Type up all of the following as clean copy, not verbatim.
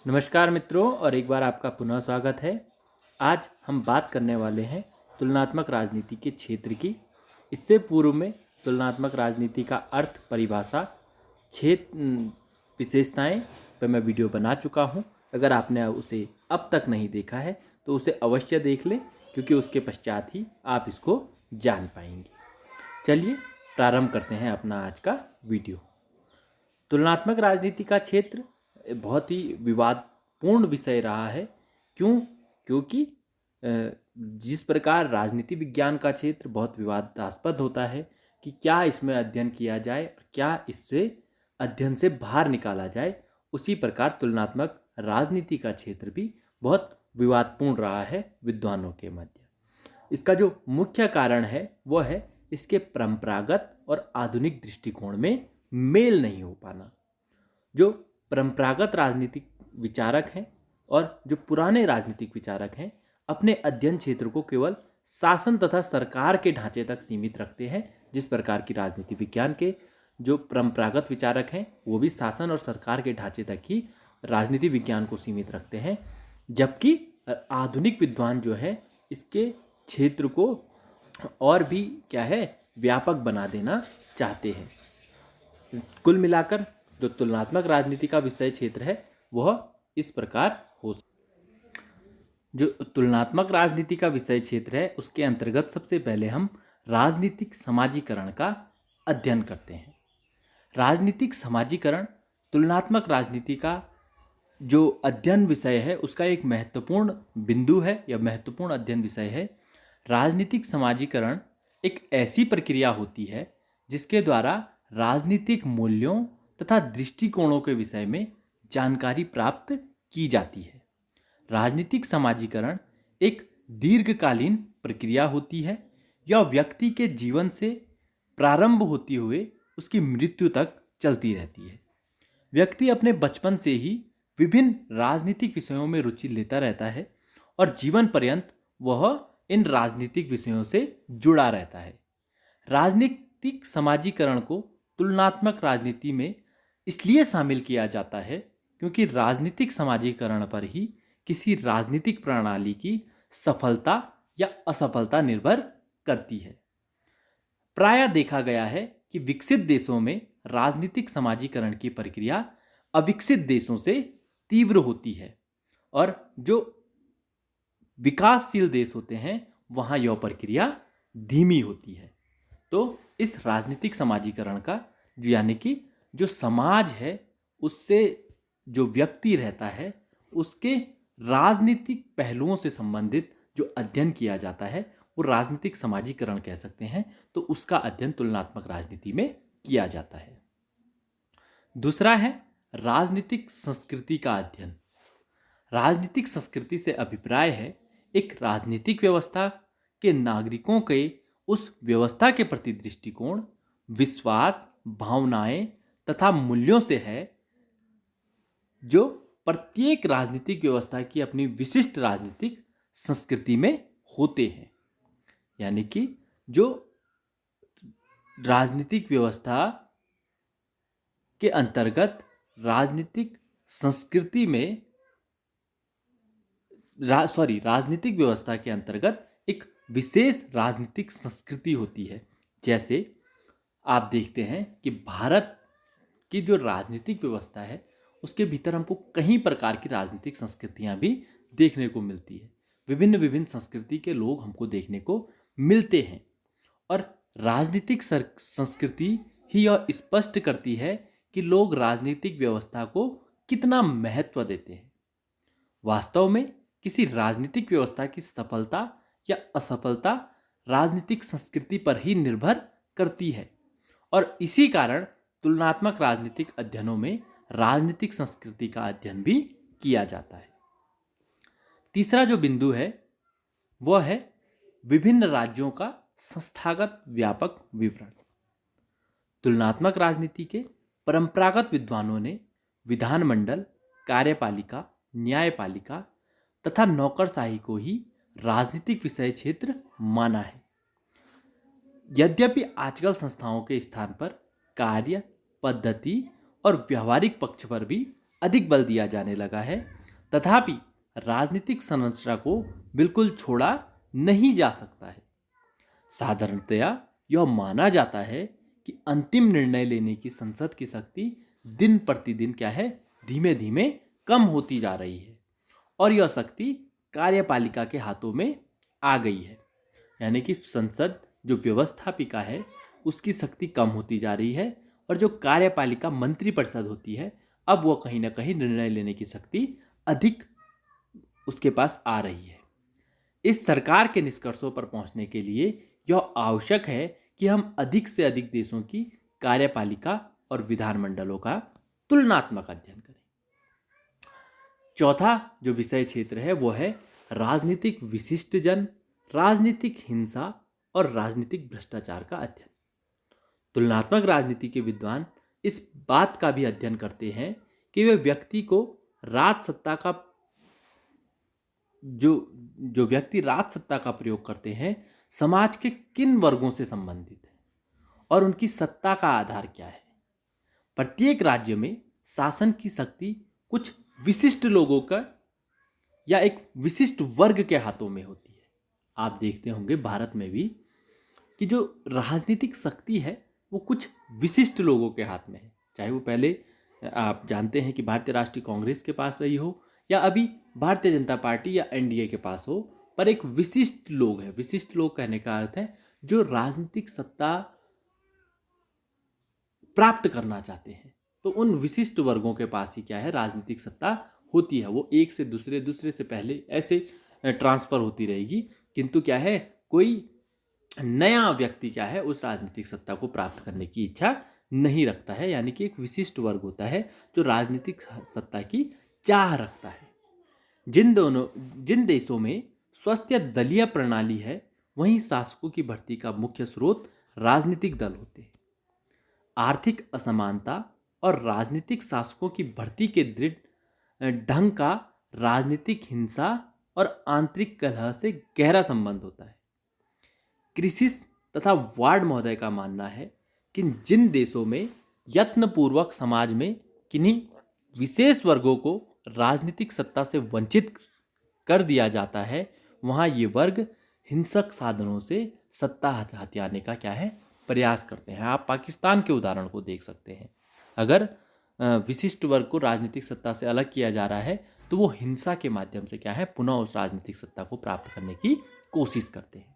नमस्कार मित्रों, और एक बार आपका पुनः स्वागत है। आज हम बात करने वाले हैं तुलनात्मक राजनीति के क्षेत्र की। इससे पूर्व में तुलनात्मक राजनीति का अर्थ, परिभाषा, क्षेत्र, विशेषताएं पर मैं वीडियो बना चुका हूं। अगर आपने उसे अब तक नहीं देखा है तो उसे अवश्य देख लें, क्योंकि उसके पश्चात ही आप इसको जान पाएंगे। चलिए प्रारंभ करते हैं अपना आज का वीडियो। तुलनात्मक राजनीति का क्षेत्र बहुत ही विवादपूर्ण विषय रहा है। क्यों? क्योंकि जिस प्रकार राजनीति विज्ञान का क्षेत्र बहुत विवादास्पद होता है कि क्या इसमें अध्ययन किया जाए और क्या इससे अध्ययन से बाहर निकाला जाए, उसी प्रकार तुलनात्मक राजनीति का क्षेत्र भी बहुत विवादपूर्ण रहा है विद्वानों के मध्य। इसका जो मुख्य कारण है वह है इसके परंपरागत और आधुनिक दृष्टिकोण में मेल नहीं हो पाना। जो परंपरागत राजनीतिक विचारक हैं और जो पुराने राजनीतिक विचारक हैं, अपने अध्ययन क्षेत्र को केवल शासन तथा सरकार के ढांचे तक सीमित रखते हैं। जिस प्रकार की राजनीति विज्ञान के जो परंपरागत विचारक हैं वो भी शासन और सरकार के ढांचे तक ही राजनीति विज्ञान को सीमित रखते हैं, जबकि आधुनिक विद्वान जो हैं इसके क्षेत्र को और भी व्यापक बना देना चाहते हैं। कुल मिलाकर जो तुलनात्मक राजनीति का विषय क्षेत्र है वह इस प्रकार हो जो तुलनात्मक राजनीति का विषय क्षेत्र है उसके अंतर्गत सबसे पहले हम राजनीतिक समाजीकरण का अध्ययन करते हैं। राजनीतिक समाजीकरण तुलनात्मक राजनीति का जो अध्ययन विषय है उसका एक महत्वपूर्ण बिंदु है या महत्वपूर्ण अध्ययन विषय है। राजनीतिक समाजीकरण एक ऐसी प्रक्रिया होती है जिसके द्वारा राजनीतिक मूल्यों तथा दृष्टिकोणों के विषय में जानकारी प्राप्त की जाती है। राजनीतिक समाजीकरण एक दीर्घकालीन प्रक्रिया होती है। यह व्यक्ति के जीवन से प्रारंभ होती हुए उसकी मृत्यु तक चलती रहती है। व्यक्ति अपने बचपन से ही विभिन्न राजनीतिक विषयों में रुचि लेता रहता है और जीवन पर्यंत वह इन राजनीतिक विषयों से जुड़ा रहता है। राजनीतिक समाजीकरण को तुलनात्मक राजनीति में इसलिए शामिल किया जाता है क्योंकि राजनीतिक समाजीकरण पर ही किसी राजनीतिक प्रणाली की सफलता या असफलता निर्भर करती है। प्रायः देखा गया है कि विकसित देशों में राजनीतिक समाजीकरण की प्रक्रिया अविकसित देशों से तीव्र होती है, और जो विकासशील देश होते हैं वहाँ यह प्रक्रिया धीमी होती है। तो इस राजनीतिक समाजीकरण का यानी कि जो समाज है उससे जो व्यक्ति रहता है उसके राजनीतिक पहलुओं से संबंधित जो अध्ययन किया जाता है वो राजनीतिक समाजीकरण कह सकते हैं। तो उसका अध्ययन तुलनात्मक राजनीति में किया जाता है। दूसरा है राजनीतिक संस्कृति का अध्ययन। राजनीतिक संस्कृति से अभिप्राय है एक राजनीतिक व्यवस्था के नागरिकों के उस व्यवस्था के प्रति दृष्टिकोण, विश्वास, भावनाएं तथा मूल्यों से है जो प्रत्येक राजनीतिक व्यवस्था की अपनी विशिष्ट राजनीतिक संस्कृति में होते हैं। यानी कि जो राजनीतिक व्यवस्था के अंतर्गत राजनीतिक संस्कृति में राजनीतिक व्यवस्था के अंतर्गत एक विशेष राजनीतिक संस्कृति होती है। जैसे आप देखते हैं कि भारत की जो राजनीतिक व्यवस्था है उसके भीतर हमको कई प्रकार की राजनीतिक संस्कृतियां भी देखने को मिलती है। विभिन्न विभिन्न संस्कृति के लोग हमको देखने को मिलते हैं, और राजनीतिक संस्कृति ही यह स्पष्ट करती है कि लोग राजनीतिक व्यवस्था को कितना महत्व देते हैं। वास्तव में किसी राजनीतिक व्यवस्था की सफलता या असफलता राजनीतिक संस्कृति पर ही निर्भर करती है, और इसी कारण तुलनात्मक राजनीतिक अध्ययनों में राजनीतिक संस्कृति का अध्ययन भी किया जाता है। तीसरा जो बिंदु है वह है विभिन्न राज्यों का संस्थागत व्यापक विवरण। तुलनात्मक राजनीति के परंपरागत विद्वानों ने विधानमंडल, कार्यपालिका, न्यायपालिका तथा नौकरशाही को ही राजनीतिक विषय क्षेत्र माना है। यद्यपि आजकल संस्थाओं के स्थान पर कार्य पद्धति और व्यवहारिक पक्ष पर भी अधिक बल दिया जाने लगा है। तथापि राजनीतिक संरचना को बिल्कुल छोड़ा नहीं जा सकता है। साधारणतया यह माना जाता है कि अंतिम निर्णय लेने की संसद की शक्ति दिन प्रतिदिन क्या है, धीमे धीमे कम होती जा रही है और यह शक्ति कार्यपालिका के हाथों में आ गई है। यानी कि संसद जो व्यवस्थापिका है उसकी शक्ति कम होती जा रही है और जो कार्यपालिका मंत्रिपरिषद होती है अब वो कहीं ना कहीं निर्णय लेने की शक्ति अधिक उसके पास आ रही है। इस सरकार के निष्कर्षों पर पहुंचने के लिए यह आवश्यक है कि हम अधिक से अधिक देशों की कार्यपालिका और विधानमंडलों का तुलनात्मक अध्ययन करें। चौथा जो विषय क्षेत्र है वो है राजनीतिक विशिष्टजन, राजनीतिक हिंसा और राजनीतिक भ्रष्टाचार का अध्ययन। तुलनात्मक राजनीति के विद्वान इस बात का भी अध्ययन करते हैं कि वे व्यक्ति को राज सत्ता का जो व्यक्ति राज सत्ता का प्रयोग करते हैं समाज के किन वर्गों से संबंधित है और उनकी सत्ता का आधार क्या है। प्रत्येक राज्य में शासन की शक्ति कुछ विशिष्ट लोगों का या एक विशिष्ट वर्ग के हाथों में होती है। आप देखते होंगे भारत में भी कि जो राजनीतिक शक्ति है वो कुछ विशिष्ट लोगों के हाथ में है, चाहे वो पहले आप जानते हैं कि भारतीय राष्ट्रीय कांग्रेस के पास रही हो या अभी भारतीय जनता पार्टी या एनडीए के पास हो, पर एक विशिष्ट लोग है। विशिष्ट लोग कहने का अर्थ है जो राजनीतिक सत्ता प्राप्त करना चाहते हैं, तो उन विशिष्ट वर्गों के पास ही क्या है, राजनीतिक सत्ता होती है। वो एक से दूसरे, दूसरे से पहले ऐसे ट्रांसफर होती रहेगी, किंतु क्या है, कोई नया व्यक्ति क्या है उस राजनीतिक सत्ता को प्राप्त करने की इच्छा नहीं रखता है। यानी कि एक विशिष्ट वर्ग होता है जो राजनीतिक सत्ता की चाह रखता है। जिन देशों में स्वस्थ दलीय प्रणाली है वहीं शासकों की भर्ती का मुख्य स्रोत राजनीतिक दल होते हैं। आर्थिक असमानता और राजनीतिक शासकों की भर्ती के दृढ़ ढंग का राजनीतिक हिंसा और आंतरिक कलह से गहरा संबंध होता है। क्रिसिस तथा वार्ड महोदय का मानना है कि जिन देशों में यत्नपूर्वक समाज में किन्हीं विशेष वर्गों को राजनीतिक सत्ता से वंचित कर दिया जाता है वहाँ ये वर्ग हिंसक साधनों से सत्ता हथियाने का क्या है, प्रयास करते हैं। आप पाकिस्तान के उदाहरण को देख सकते हैं। अगर विशिष्ट वर्ग को राजनीतिक सत्ता से अलग किया जा रहा है तो वो हिंसा के माध्यम से क्या है, पुनः उस राजनीतिक सत्ता को प्राप्त करने की कोशिश करते हैं।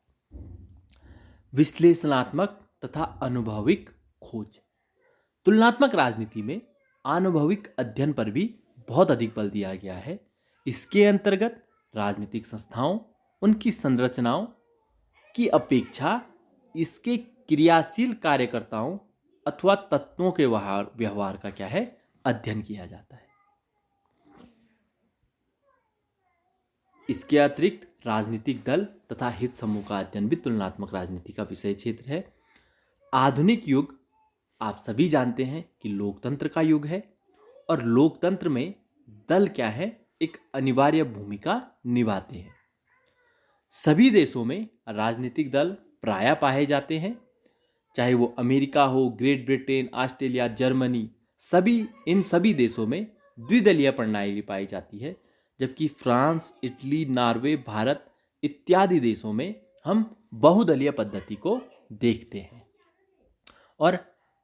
विश्लेषणात्मक तथा अनुभविक खोज। तुलनात्मक राजनीति में अनुभविक अध्ययन पर भी बहुत अधिक बल दिया गया है। इसके अंतर्गत राजनीतिक संस्थाओं, उनकी संरचनाओं की अपेक्षा इसके क्रियाशील कार्यकर्ताओं अथवा तत्वों के व्यवहार का क्या है, अध्ययन किया जाता है। इसके अतिरिक्त राजनीतिक दल तथा हित समूह का अध्ययन भी तुलनात्मक राजनीति का विषय क्षेत्र है। आधुनिक युग आप सभी जानते हैं कि लोकतंत्र का युग है और लोकतंत्र में दल क्या है, एक अनिवार्य भूमिका निभाते हैं। सभी देशों में राजनीतिक दल प्रायः पाए जाते हैं, चाहे वो अमेरिका हो, ग्रेट ब्रिटेन, ऑस्ट्रेलिया, जर्मनी, इन सभी देशों में द्विदलीय प्रणाली पाई जाती है, जबकि फ्रांस, इटली, नॉर्वे, भारत इत्यादि देशों में हम बहुदलीय पद्धति को देखते हैं। और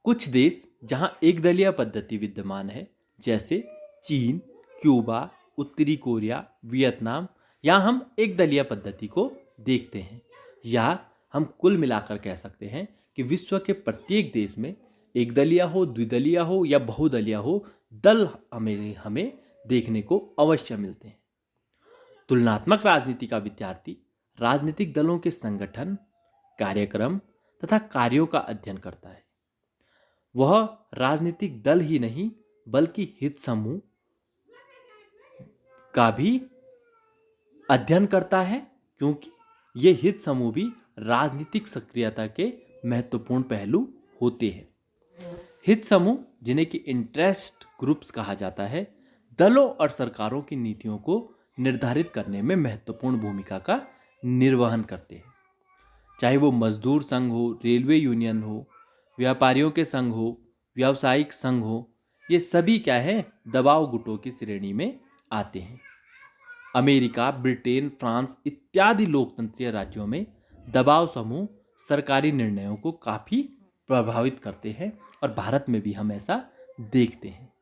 कुछ देश जहां एक दलीय पद्धति विद्यमान है, जैसे चीन, क्यूबा, उत्तरी कोरिया, वियतनाम, यहाँ हम एक दलीय पद्धति को देखते हैं। या हम कुल मिलाकर कह सकते हैं कि विश्व के प्रत्येक देश में एक दलीय हो, द्विदलीय हो या बहुदलीय हो, दल हमें देखने को अवश्य मिलते हैं। तुलनात्मक राजनीति का विद्यार्थी राजनीतिक दलों के संगठन, कार्यक्रम तथा कार्यों का अध्ययन करता है। वह राजनीतिक दल ही नहीं बल्कि हित समूह का भी अध्ययन करता है, क्योंकि ये हित समूह भी राजनीतिक सक्रियता के महत्वपूर्ण पहलू होते हैं। हित समूह, जिन्हें कि इंटरेस्ट ग्रुप्स कहा जाता है, दलों और सरकारों की नीतियों को निर्धारित करने में महत्वपूर्ण भूमिका का निर्वहन करते हैं। चाहे वो मजदूर संघ हो, रेलवे यूनियन हो, व्यापारियों के संघ हो, व्यावसायिक संघ हो ये सभी क्या है, दबाव गुटों की श्रेणी में आते हैं। अमेरिका, ब्रिटेन, फ्रांस इत्यादि लोकतंत्रीय राज्यों में दबाव समूह सरकारी निर्णयों को काफ़ी प्रभावित करते हैं और भारत में भी हम ऐसा देखते हैं।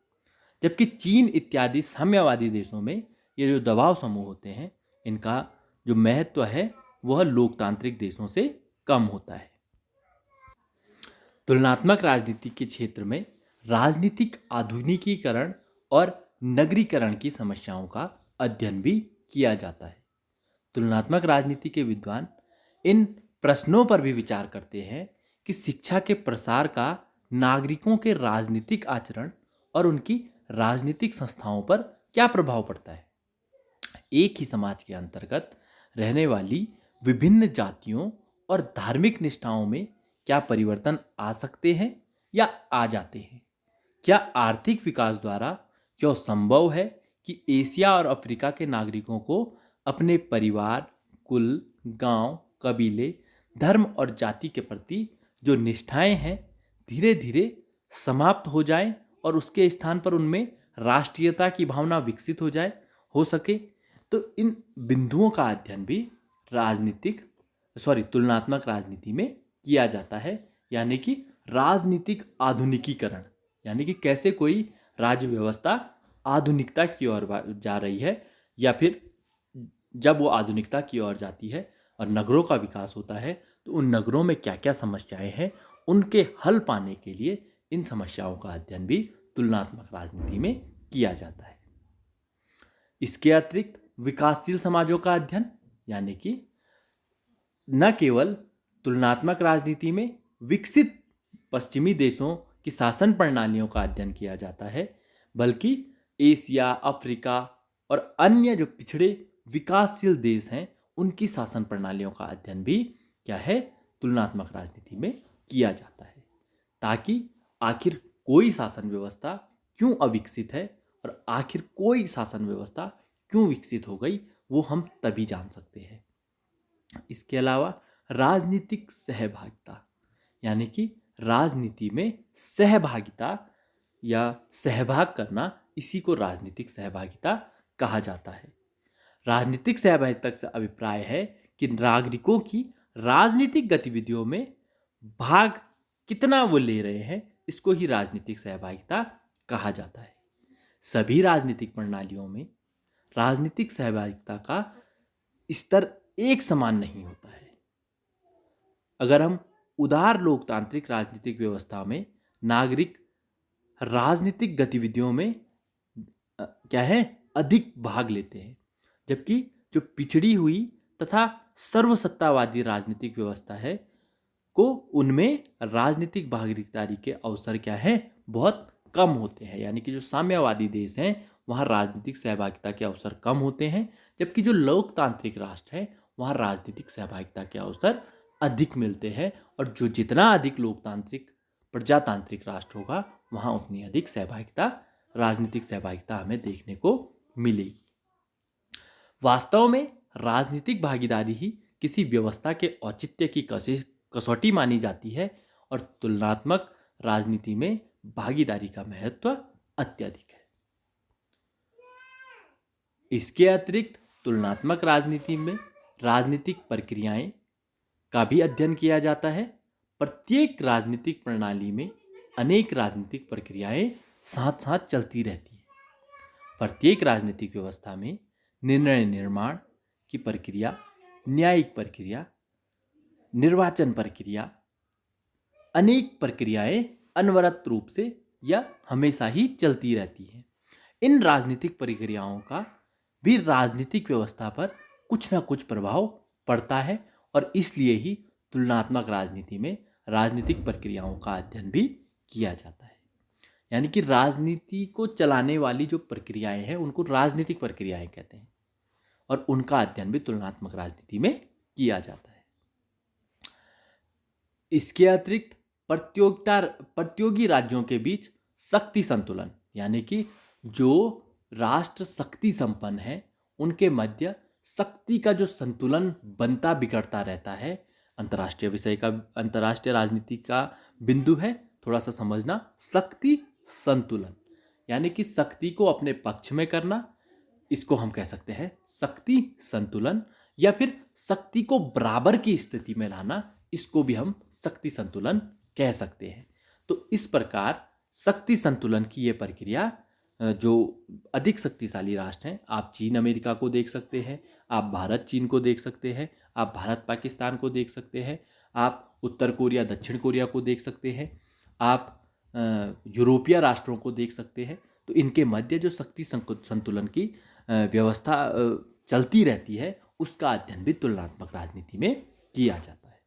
जबकि चीन इत्यादि साम्यवादी देशों में ये जो दबाव समूह होते हैं, इनका जो महत्व है वह लोकतांत्रिक देशों से कम होता है। तुलनात्मक राजनीति के क्षेत्र में राजनीतिक आधुनिकीकरण और नगरीकरण की समस्याओं का अध्ययन भी किया जाता है। तुलनात्मक राजनीति के विद्वान इन प्रश्नों पर भी विचार करते हैं कि शिक्षा के प्रसार का नागरिकों के राजनीतिक आचरण और उनकी राजनीतिक संस्थाओं पर क्या प्रभाव पड़ता है। एक ही समाज के अंतर्गत रहने वाली विभिन्न जातियों और धार्मिक निष्ठाओं में क्या परिवर्तन आ सकते हैं या आ जाते हैं। क्या आर्थिक विकास द्वारा क्यों संभव है कि एशिया और अफ्रीका के नागरिकों को अपने परिवार, कुल, गांव, कबीले, धर्म और जाति के प्रति जो निष्ठाएं हैं धीरे धीरे समाप्त हो जाएं और उसके स्थान पर उनमें राष्ट्रीयता की भावना विकसित हो सके। तो इन बिंदुओं का अध्ययन भी तुलनात्मक राजनीति में किया जाता है, यानी कि राजनीतिक आधुनिकीकरण, यानी कि कैसे कोई राज्य व्यवस्था आधुनिकता की ओर जा रही है, या फिर जब वो आधुनिकता की ओर जाती है और नगरों का विकास होता है तो उन नगरों में क्या क्या समस्याएं हैं, उनके हल पाने के लिए इन समस्याओं का अध्ययन भी तुलनात्मक राजनीति में किया जाता है। इसके अतिरिक्त विकासशील समाजों का अध्ययन, यानी कि न केवल तुलनात्मक राजनीति में विकसित पश्चिमी देशों की शासन प्रणालियों का अध्ययन किया जाता है, बल्कि एशिया, अफ्रीका और अन्य जो पिछड़े विकासशील देश हैं उनकी शासन प्रणालियों का अध्ययन भी क्या है, तुलनात्मक राजनीति में किया जाता है, ताकि आखिर कोई शासन व्यवस्था क्यों अविकसित है और आखिर कोई शासन व्यवस्था क्यों विकसित हो गई वो हम तभी जान सकते हैं। इसके अलावा राजनीतिक सहभागिता, यानी कि राजनीति में सहभागिता या सहभाग करना, इसी को राजनीतिक सहभागिता कहा जाता है। राजनीतिक सहभागिता का अभिप्राय है कि नागरिकों की राजनीतिक गतिविधियों में भाग कितना वो ले रहे हैं, इसको ही राजनीतिक सहभागिता कहा जाता है। सभी राजनीतिक प्रणालियों में राजनीतिक सहभागिता का स्तर एक समान नहीं होता है। अगर हम उदार लोकतांत्रिक राजनीतिक व्यवस्था में नागरिक राजनीतिक गतिविधियों में क्या है, अधिक भाग लेते हैं, जबकि जो पिछड़ी हुई तथा सर्वसत्तावादी राजनीतिक व्यवस्था है को उनमें राजनीतिक भागीदारी के अवसर क्या है, बहुत कम होते हैं। यानी कि जो साम्यवादी देश हैं वहाँ राजनीतिक सहभागिता के अवसर कम होते हैं, जबकि जो लोकतांत्रिक राष्ट्र हैं वहाँ राजनीतिक सहभागिता के अवसर अधिक मिलते हैं। और जो जितना अधिक लोकतांत्रिक प्रजातांत्रिक राष्ट्र होगा वहाँ उतनी अधिक सहभागिता, राजनीतिक सहभागिता हमें देखने को मिलेगी। वास्तव में राजनीतिक भागीदारी ही किसी व्यवस्था के औचित्य की कसौटी मानी जाती है और तुलनात्मक राजनीति में भागीदारी का महत्व अत्यधिक है। इसके अतिरिक्त तुलनात्मक राजनीति में राजनीतिक प्रक्रियाएं का भी अध्ययन किया जाता है। प्रत्येक राजनीतिक प्रणाली में अनेक राजनीतिक प्रक्रियाएं साथ साथ चलती रहती हैं। प्रत्येक राजनीतिक व्यवस्था में निर्णय निर्माण की प्रक्रिया, न्यायिक प्रक्रिया, निर्वाचन प्रक्रिया, अनेक प्रक्रियाएं अनवरत रूप से या हमेशा ही चलती रहती हैं। इन राजनीतिक प्रक्रियाओं का भी राजनीतिक व्यवस्था पर कुछ ना कुछ प्रभाव पड़ता है और इसलिए ही तुलनात्मक राजनीति में राजनीतिक प्रक्रियाओं का अध्ययन भी किया जाता है। यानी कि राजनीति को चलाने वाली जो प्रक्रियाएं हैं उनको राजनीतिक प्रक्रियाएं कहते हैं और उनका अध्ययन भी तुलनात्मक राजनीति में किया जाता है। इसके अतिरिक्त प्रतियोगी राज्यों के बीच शक्ति संतुलन, यानी कि जो राष्ट्र शक्ति संपन्न है उनके मध्य शक्ति का जो संतुलन बनता बिगड़ता रहता है, अंतर्राष्ट्रीय राजनीति का बिंदु है थोड़ा सा समझना। शक्ति संतुलन यानी कि शक्ति को अपने पक्ष में करना, इसको हम कह सकते हैं शक्ति संतुलन, या फिर शक्ति को बराबर की स्थिति में लाना, इसको भी हम शक्ति संतुलन कह सकते हैं। तो इस प्रकार शक्ति संतुलन की ये प्रक्रिया जो अधिक शक्तिशाली राष्ट्र हैं, आप चीन अमेरिका को देख सकते हैं, आप भारत चीन को देख सकते हैं, आप भारत पाकिस्तान को देख सकते हैं, आप उत्तर कोरिया दक्षिण कोरिया को देख सकते हैं, आप यूरोपीय राष्ट्रों को देख सकते हैं। तो इनके मध्य जो शक्ति संतुलन की व्यवस्था चलती रहती है, उसका अध्ययन भी तुलनात्मक राजनीति में किया जाता है।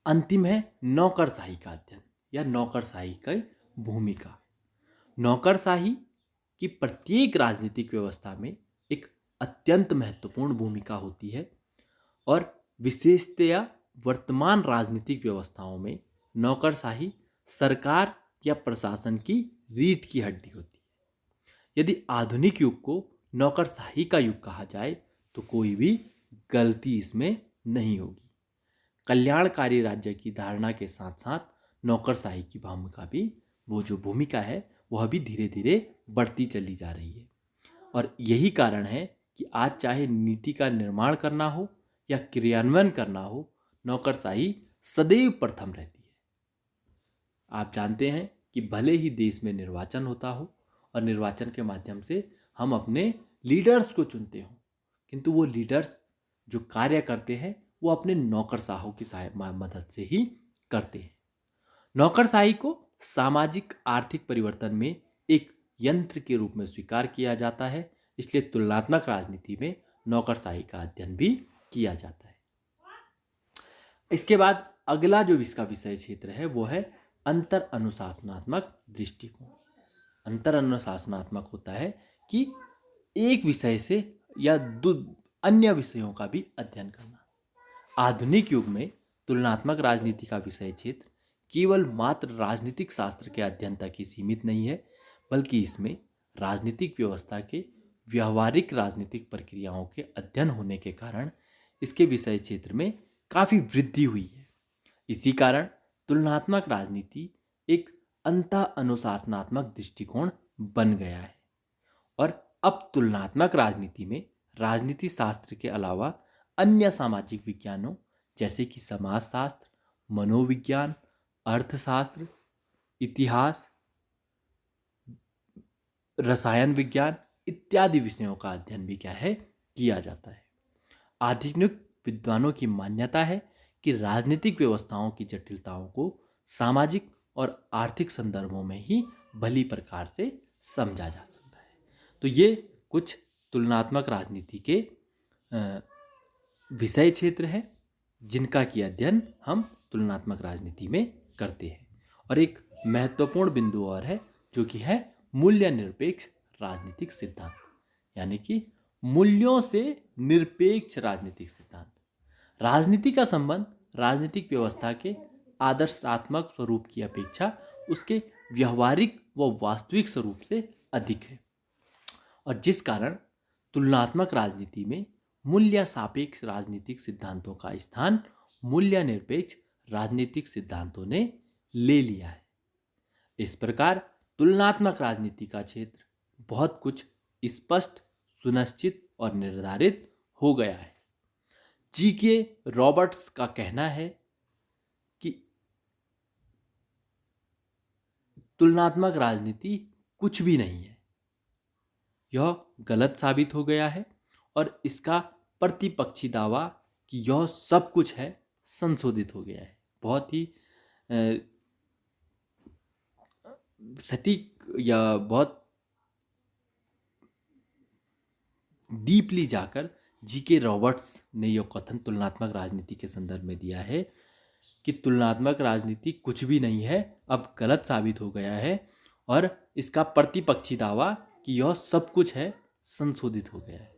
अंतिम है नौकरशाही का अध्ययन या नौकरशाही की भूमिका। नौकरशाही की प्रत्येक राजनीतिक व्यवस्था में एक अत्यंत महत्वपूर्ण भूमिका होती है और विशेषतया वर्तमान राजनीतिक व्यवस्थाओं में नौकरशाही सरकार या प्रशासन की रीढ़ की हड्डी होती है। यदि आधुनिक युग को नौकरशाही का युग कहा जाए तो कोई भी गलती इसमें नहीं होगी। कल्याणकारी राज्य की धारणा के साथ साथ नौकरशाही की भूमिका भी, वो जो भूमिका है वह भी धीरे धीरे बढ़ती चली जा रही है। और यही कारण है कि आज चाहे नीति का निर्माण करना हो या क्रियान्वयन करना हो, नौकरशाही सदैव प्रथम रहती है। आप जानते हैं कि भले ही देश में निर्वाचन होता हो और निर्वाचन के माध्यम से हम अपने लीडर्स को चुनते हो, किंतु वो लीडर्स जो कार्य करते हैं वो अपने नौकरशाहों की मदद से ही करते हैं। नौकरशाही को सामाजिक आर्थिक परिवर्तन में एक यंत्र के रूप में स्वीकार किया जाता है, इसलिए तुलनात्मक राजनीति में नौकरशाही का अध्ययन भी किया जाता है। इसके बाद अगला जो इसका विषय क्षेत्र है वो है अंतर अनुशासनात्मक दृष्टिकोण। अंतर अनुशासनात्मक होता है कि एक विषय से या अन्य विषयों का भी अध्ययन करना। आधुनिक युग में तुलनात्मक राजनीति का विषय क्षेत्र केवल मात्र राजनीतिक शास्त्र के अध्ययन तक ही सीमित नहीं है, बल्कि इसमें राजनीतिक व्यवस्था के व्यवहारिक राजनीतिक प्रक्रियाओं के अध्ययन होने के कारण इसके विषय क्षेत्र में काफ़ी वृद्धि हुई है। इसी कारण तुलनात्मक राजनीति एक अंतः अनुशासनात्मक दृष्टिकोण बन गया है। और अब तुलनात्मक राजनीति में राजनीति शास्त्र के अलावा अन्य सामाजिक विज्ञानों जैसे कि समाजशास्त्र, मनोविज्ञान, अर्थशास्त्र, इतिहास, रसायन विज्ञान इत्यादि विषयों का अध्ययन भी क्या है किया जाता है। आधुनिक विद्वानों की मान्यता है कि राजनीतिक व्यवस्थाओं की जटिलताओं को सामाजिक और आर्थिक संदर्भों में ही भली प्रकार से समझा जा सकता है। तो ये कुछ तुलनात्मक राजनीति के विषय क्षेत्र हैं जिनका की अध्ययन हम तुलनात्मक राजनीति में करते हैं। और एक महत्वपूर्ण बिंदु और है जो कि है मूल्य निरपेक्ष राजनीतिक सिद्धांत, यानी कि मूल्यों से निरपेक्ष राजनीतिक सिद्धांत। राजनीति का संबंध राजनीतिक व्यवस्था के आदर्शात्मक स्वरूप की अपेक्षा उसके व्यवहारिक व वास्तविक स्वरूप से अधिक है, और जिस कारण तुलनात्मक राजनीति में मूल्य सापेक्ष राजनीतिक सिद्धांतों का स्थान मूल्य निरपेक्ष राजनीतिक सिद्धांतों ने ले लिया है। इस प्रकार तुलनात्मक राजनीति का क्षेत्र बहुत कुछ स्पष्ट, सुनिश्चित और निर्धारित हो गया है। जी.के. रॉबर्ट्स का कहना है कि तुलनात्मक राजनीति कुछ भी नहीं है, यह गलत साबित हो गया है, और इसका प्रतिपक्षी दावा कि यह सब कुछ है संशोधित हो गया है। बहुत ही सटीक या बहुत डीपली जाकर जी.के. रॉबर्ट्स ने यह कथन तुलनात्मक राजनीति के संदर्भ में दिया है कि तुलनात्मक राजनीति कुछ भी नहीं है, अब गलत साबित हो गया है, और इसका प्रतिपक्षी दावा कि यह सब कुछ है संशोधित हो गया है।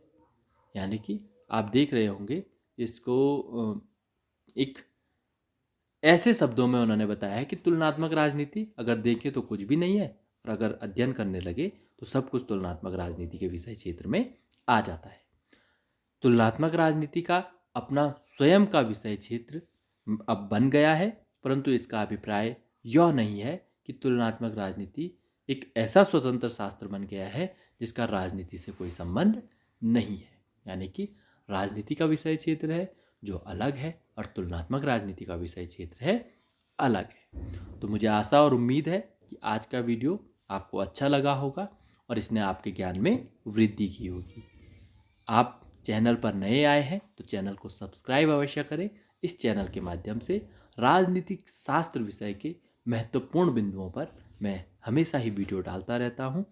यानी कि आप देख रहे होंगे इसको एक ऐसे शब्दों में उन्होंने बताया है कि तुलनात्मक राजनीति अगर देखें तो कुछ भी नहीं है, और अगर अध्ययन करने लगे तो सब कुछ तुलनात्मक राजनीति के विषय क्षेत्र में आ जाता है। तुलनात्मक राजनीति का अपना स्वयं का विषय क्षेत्र अब बन गया है, परंतु इसका अभिप्राय यह नहीं है कि तुलनात्मक राजनीति एक ऐसा स्वतंत्र शास्त्र बन गया है जिसका राजनीति से कोई संबंध नहीं है। यानी कि राजनीति का विषय क्षेत्र है जो अलग है और तुलनात्मक राजनीति का विषय क्षेत्र है अलग है। तो मुझे आशा और उम्मीद है कि आज का वीडियो आपको अच्छा लगा होगा और इसने आपके ज्ञान में वृद्धि की होगी। आप चैनल पर नए आए हैं तो चैनल को सब्सक्राइब अवश्य करें। इस चैनल के माध्यम से राजनीतिक शास्त्र विषय के महत्वपूर्ण बिंदुओं पर मैं हमेशा ही वीडियो डालता रहता हूं।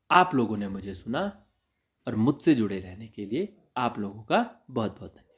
आप लोगों ने मुझे सुना और मुझसे जुड़े रहने के लिए आप लोगों का बहुत बहुत धन्यवाद।